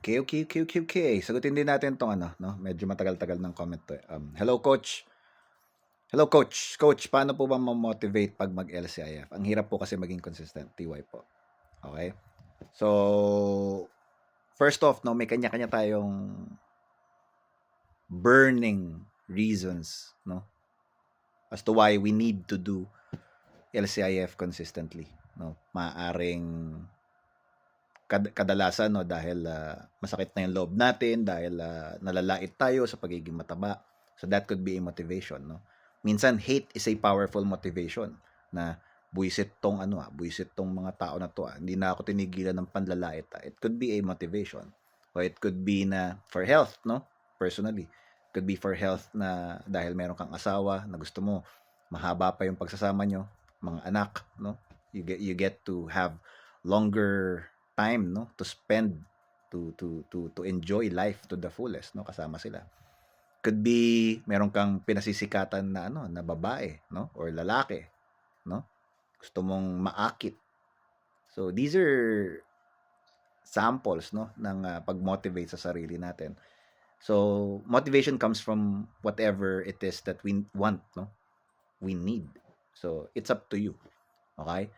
Okay. Sagutin din natin tong ano, no? Medyo matagal-tagal ng comment to. Hello coach. Hello coach. Coach, paano po ba ma-motivate pag mag-LCIF? Ang hirap po kasi maging consistent. TY po. Okay? So, first off, no, may kanya-kanya tayong burning reasons, no? As to why we need to do LCIF consistently, no? Maaring kadalasan, no, dahil masakit na yung loob natin, dahil nalalait tayo sa pagiging mataba. So that could be a motivation, no? Minsan hate is a powerful motivation na buisit tong mga tao na to. Hindi na ako tinigilan ng panlalait. It could be a motivation. O it could be na for health, no? Personally. It could be for health na dahil meron kang asawa na gusto mo mahaba pa yung pagsasama nyo, mga anak, no? You get to have longer time, no, to spend to enjoy life to the fullest, no, kasama sila. Could be meron kang pinasisikatan na na babae, no, or lalaki, no, gusto mong maakit. So these are samples, no, ng pag-motivate sa sarili natin. So motivation comes from whatever it is that we want, no, we need. So it's up to you. Okay?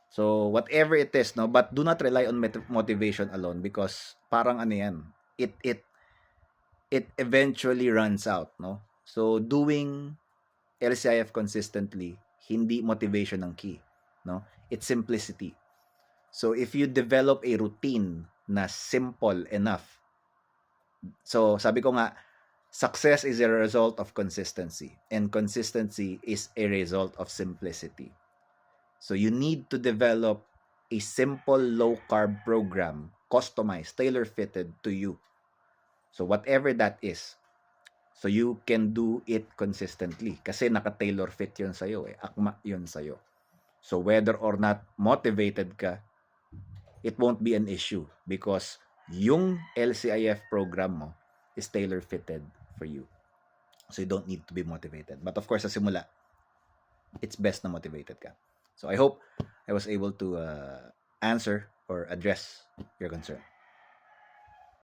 So whatever it is, no, but do not rely on motivation alone, because parang ano yan, it eventually runs out, no. So doing LCIF consistently, hindi motivation ang key, no, it's simplicity. So if you develop a routine na simple enough, so sabi ko nga, success is a result of consistency, and consistency is a result of simplicity. So you need to develop a simple low-carb program, customized, tailor-fitted to you. So whatever that is, so you can do it consistently. Kasi naka-tailor fit yun sa'yo. Akma yun sa'yo. So whether or not motivated ka, it won't be an issue, because yung LCIF program mo is tailor-fitted for you. So you don't need to be motivated. But of course, sa simula, it's best na motivated ka. So I hope I was able to answer or address your concern.